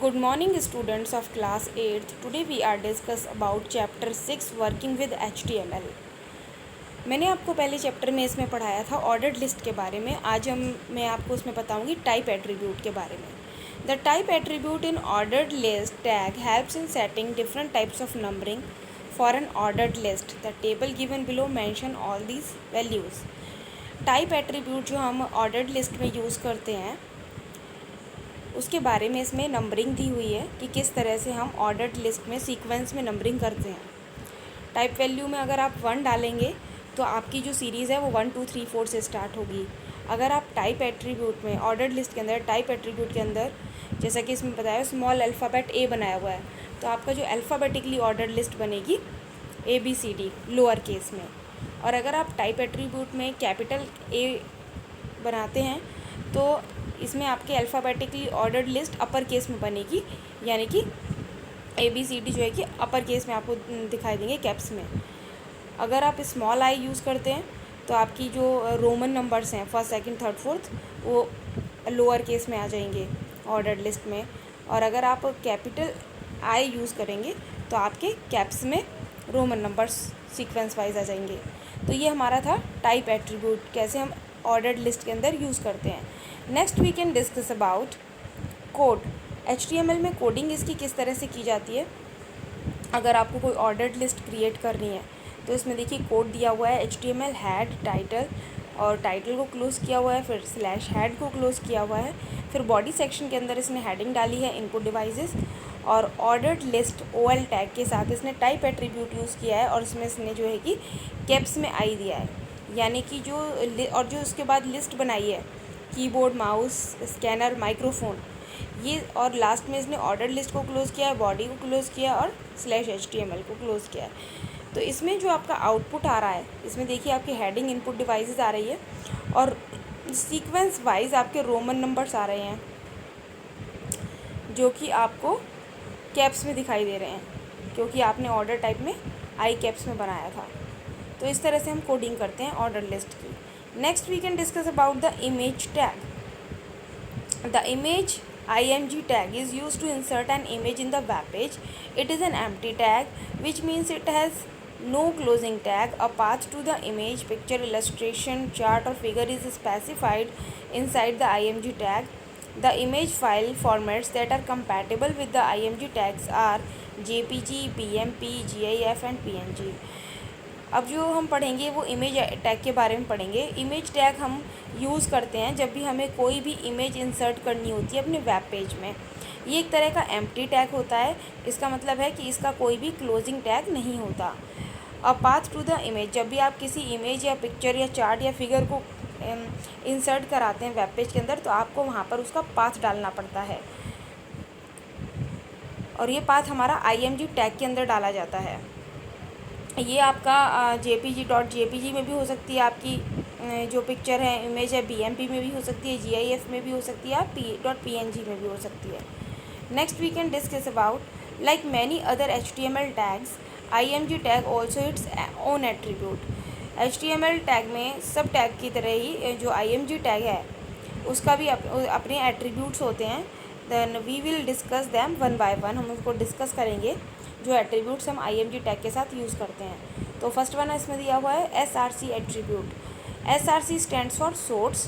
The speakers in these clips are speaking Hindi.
Good morning students of class 8th. Today we are discuss about chapter 6 working with HTML. मैंने आपको पहले चैप्टर में इसमें पढ़ाया था ऑर्डर्ड लिस्ट के बारे में। आज मैं आपको उसमें बताऊंगी टाइप एट्रीब्यूट के बारे में। The type attribute in ordered list tag helps in setting different types of numbering for an ordered list. The table given below mention all these values. Type attribute जो हम ऑर्डर्ड लिस्ट में यूज़ करते हैं उसके बारे में इसमें नंबरिंग दी हुई है कि किस तरह से हम ऑर्डर्ड लिस्ट में सीक्वेंस में नंबरिंग करते हैं। टाइप वैल्यू में अगर आप 1 डालेंगे तो आपकी जो सीरीज़ है वो 1 2 3 4 से स्टार्ट होगी। अगर आप टाइप एट्रीब्यूट में ऑर्डर्ड लिस्ट के अंदर टाइप एट्रीब्यूट के अंदर जैसा कि इसमें बताया स्मॉल अल्फ़ाबेट ए बनाया हुआ है, तो आपका जो अल्फ़ाबेटिकली ऑर्डर्ड लिस्ट बनेगी ABCD लोअर केस में। और अगर आप टाइप एट्रीब्यूट में कैपिटल ए बनाते हैं तो इसमें आपके alphabetically ordered list upper case में बनेगी, यानी कि ABCD जो है कि अपर केस में आपको दिखाई देंगे कैप्स में। अगर आप स्मॉल आई यूज़ करते हैं तो आपकी जो रोमन नंबर्स हैं फर्स्ट सेकंड थर्ड फोर्थ वो लोअर केस में आ जाएंगे ऑर्डर्ड लिस्ट में। और अगर आप कैपिटल आई यूज़ करेंगे तो आपके कैप्स में रोमन नंबर्स सीक्वेंस वाइज आ जाएंगे। तो ये हमारा था टाइप एट्रीब्यूट, कैसे हम ऑर्डर्ड लिस्ट के अंदर यूज़ करते हैं। Next we can discuss about code. HTML में कोडिंग इसकी किस तरह से की जाती है। अगर आपको कोई ऑर्डर्ड लिस्ट क्रिएट करनी है तो इसमें देखिए कोड दिया हुआ है HTML हेड टाइटल, और टाइटल को क्लोज़ किया हुआ है, फिर स्लैश हेड को क्लोज़ किया हुआ है, फिर बॉडी सेक्शन के अंदर इसने हेडिंग डाली है इनपुट डिवाइसेस, और ऑर्डर्ड लिस्ट OL टैग के साथ इसने टाइप एट्रीब्यूट यूज़ किया है और इसमें इसने जो है कि कैप्स में आई दिया है, यानी कि जो उसके बाद लिस्ट बनाई है कीबोर्ड माउस स्कैनर माइक्रोफोन ये, और लास्ट में इसने ऑर्डर लिस्ट को क्लोज़ किया है, बॉडी को क्लोज़ किया और /HTML को क्लोज़ किया है। तो इसमें जो आपका आउटपुट आ रहा है इसमें देखिए आपकी हेडिंग इनपुट डिवाइसेस आ रही है और सीक्वेंस वाइज आपके रोमन नंबर्स आ रहे हैं जो कि आपको कैप्स में दिखाई दे रहे हैं, क्योंकि आपने ऑर्डर टाइप में आई कैप्स में बनाया था। तो इस तरह से हम कोडिंग करते हैं ऑर्डर लिस्ट की। Next we can discuss about the image tag. The image img tag is used to insert an image in the web page. It is an empty tag, which means it has no closing tag. A path to the image, picture, illustration, chart or figure is specified inside the img tag. The image file formats that are compatible with the img tags are JPG, PMP, GIF and PNG. अब जो हम पढ़ेंगे वो इमेज टैग के बारे में पढ़ेंगे। इमेज टैग हम यूज़ करते हैं जब भी हमें कोई भी इमेज इंसर्ट करनी होती है अपने वेब पेज में। ये एक तरह का एम्प्टी टैग होता है, इसका मतलब है कि इसका कोई भी क्लोजिंग टैग नहीं होता। A path to the image, जब भी आप किसी इमेज या पिक्चर या चार्ट या फिगर को इंसर्ट कराते हैं वेब पेज के अंदर तो आपको वहाँ पर उसका पाथ डालना पड़ता है, और ये पाथ हमारा IMG टैग के अंदर डाला जाता है। ये आपका JPG में भी हो सकती है, आपकी जो पिक्चर है इमेज है BMP में भी हो सकती है, GIF में भी हो सकती है, .PNG में भी हो सकती है। Next we can discuss about like many other HTML tags IMG tag also its own attribute. HTML tag में सब टैग की तरह ही जो IMG टैग है उसका भी अपने एट्रीब्यूट्स होते हैं। Then we will discuss them one by one, हम उसको डिस्कस करेंगे जो एट्रीब्यूट्स हम IMG टैग के साथ यूज़ करते हैं। तो फर्स्ट वन इसमें दिया हुआ है SRC attribute. SRC stands for source.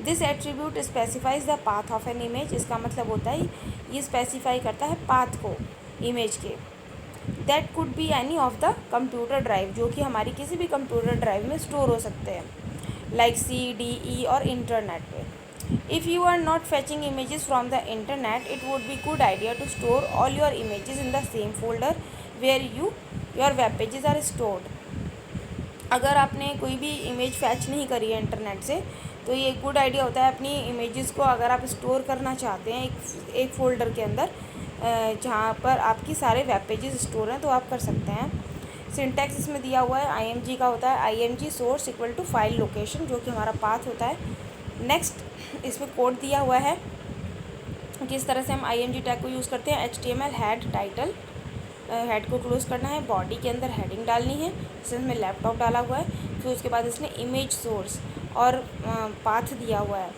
This attribute specifies the path of an image. इसका मतलब होता है ये स्पेसिफाई करता है पाथ को इमेज के। That could be any of the computer drive, जो कि हमारी किसी भी कंप्यूटर ड्राइव में स्टोर हो सकते हैं लाइक CDE और इंटरनेट पे। If you are not fetching images from the internet, it would be good idea to store all your images in the same folder where your web pages are stored. अगर आपने कोई भी इमेज फैच नहीं करी है इंटरनेट से तो ये गुड आइडिया होता है अपनी इमेजेस को अगर आप स्टोर करना चाहते हैं एक फ़ोल्डर के अंदर जहाँ पर आपकी सारे वेब पेजेस स्टोर हैं तो आप कर सकते हैं। सिंटैक्स इसमें दिया हुआ है IMG का होता है IMG source equal to file location, जो कि हमारा पाथ होता है। नेक्स्ट इसमें कोड दिया हुआ है किस तरह से हम IMG टैग को यूज़ करते हैं। HTML हेड टाइटल, हेड को क्लोज़ करना है, बॉडी के अंदर हेडिंग डालनी है, इसमें लैपटॉप डाला हुआ है, फिर उसके बाद इसने इमेज सोर्स और पाथ दिया हुआ है।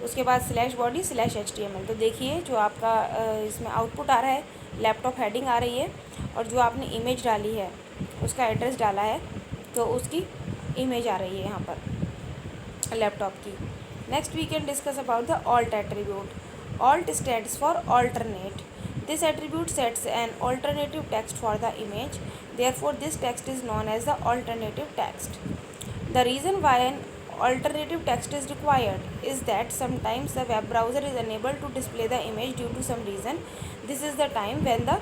उसके बाद स्लैश बॉडी स्लैश HTML। तो देखिए जो आपका इसमें आउटपुट आ रहा है, लैपटॉप हेडिंग आ रही है और जो आपने इमेज डाली है उसका एड्रेस डाला है तो उसकी इमेज आ रही है यहाँ पर लैपटॉप की। Next we can discuss about the alt attribute. Alt stands for alternate. This attribute sets an alternative text for the image, therefore this text is known as the alternative text. The reason why an alternative text is required is that sometimes the web browser is unable to display the image due to some reason. This is the time when the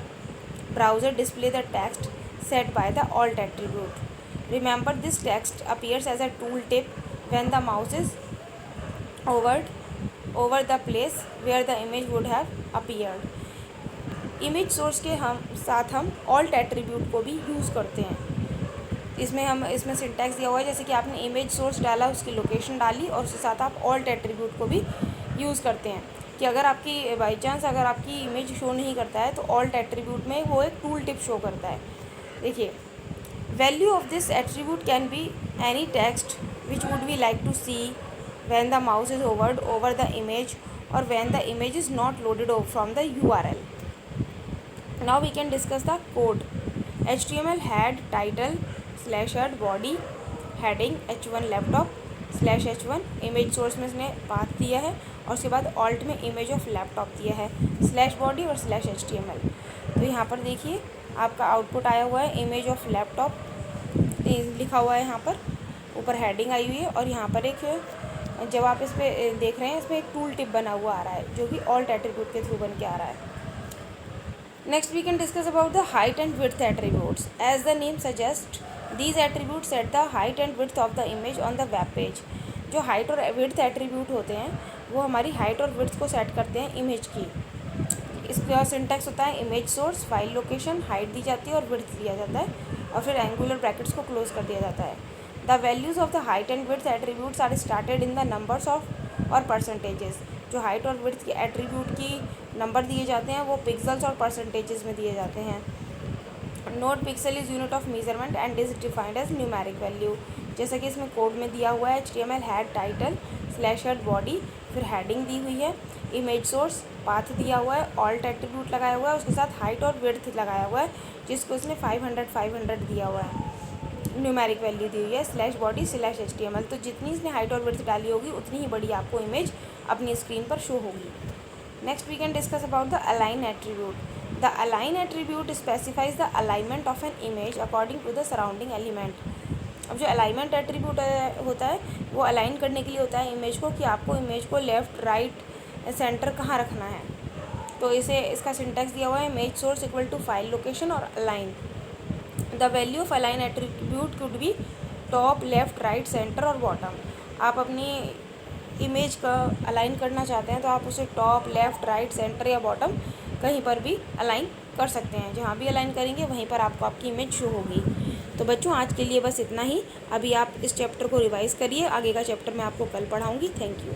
browser display the text set by the alt attribute. Remember, this text appears as a tooltip when the mouse is over the place where the image would have appeared. Image source के साथ हम alt attribute को भी यूज़ करते हैं। इसमें सिंटैक्स दिया हुआ है, जैसे कि आपने इमेज सोर्स डाला, उसकी लोकेशन डाली और उसके साथ आप ऑल्ट एट्रीब्यूट को भी यूज़ करते हैं कि अगर आपकी बाई चांस अगर आपकी इमेज शो नहीं करता है तो ऑल्ट एट्रीब्यूट में वो एक टूल टिप शो करता है। देखिए, value of this attribute can be any text which would we like to see when the mouse is hovered over the image और when the image is not loaded from the URL। Now we can discuss the code. HTML head title /head body heading H1 laptop /H1 image source में इसने पाथ दिया है और उसके बाद ऑल्ट में इमेज ऑफ लैपटॉप दिया है /बॉडी और /HTML। तो यहाँ पर देखिए आपका आउटपुट आया हुआ है, इमेज ऑफ लैपटॉप लिखा हुआ है, यहाँ पर ऊपर हेडिंग आई हुई है और यहाँ पर एक जब आप इस पर देख रहे हैं इसमें एक टूल टिप बना हुआ आ रहा है जो कि ऑल्ट एट्रीब्यूट के थ्रू बन के आ रहा है। Next we can discuss about the height and width attributes. As the name suggests, these attributes set the height and width of the image on the web page. जो height और width attribute होते हैं वो हमारी height और width को set करते हैं image की। इसका syntax होता है image source, file location, height दी जाती है और width दिया जाता है और फिर angular brackets को close कर दिया जाता है। The values of the height and width attributes are started in the numbers of और percentages. जो हाइट और विड्थ के एट्रीब्यूट की नंबर दिए जाते हैं वो पिक्सल्स और परसेंटेजेस में दिए जाते हैं। Note pixel is unit of measurement and is defined as numeric value. जैसा कि इसमें कोड में दिया हुआ है HTML head title /head body, फिर हेडिंग दी हुई है, इमेज सोर्स पाथ दिया हुआ है, ऑल्ट एट्रीब्यूट लगाया हुआ है, उसके साथ हाइट और विड्थ लगाया हुआ है जिसको इसने 500 दिया हुआ है, न्यूमेरिक वैल्यू दी हुई है /body /HTML। तो जितनी इसने हाइट और विड्थ डाली होगी उतनी ही बड़ी आपको इमेज अपनी स्क्रीन पर शो होगी। Next we can discuss about the align attribute. The align attribute specifies the alignment of an image according to the surrounding element. अब जो अलाइनमेंट एट्रीब्यूट होता है वो अलाइन करने के लिए होता है इमेज को, कि आपको इमेज को लेफ़्ट राइट सेंटर कहाँ रखना है। तो इसका सिंटैक्स दिया हुआ है image source equal to file location और align. The value of align attribute could be top, left, right, centre और बॉटम। आप अपनी इमेज का अलाइन करना चाहते हैं तो आप उसे टॉप, लेफ़्ट, राइट, सेंटर या बॉटम कहीं पर भी अलाइन कर सकते हैं। जहाँ भी अलाइन करेंगे वहीं पर आपको आपकी इमेज शो होगी। तो बच्चों आज के लिए बस इतना ही। अभी आप इस चैप्टर को रिवाइज़ करिए, आगे का चैप्टर मैं आपको कल पढ़ाऊँगी। Thank you.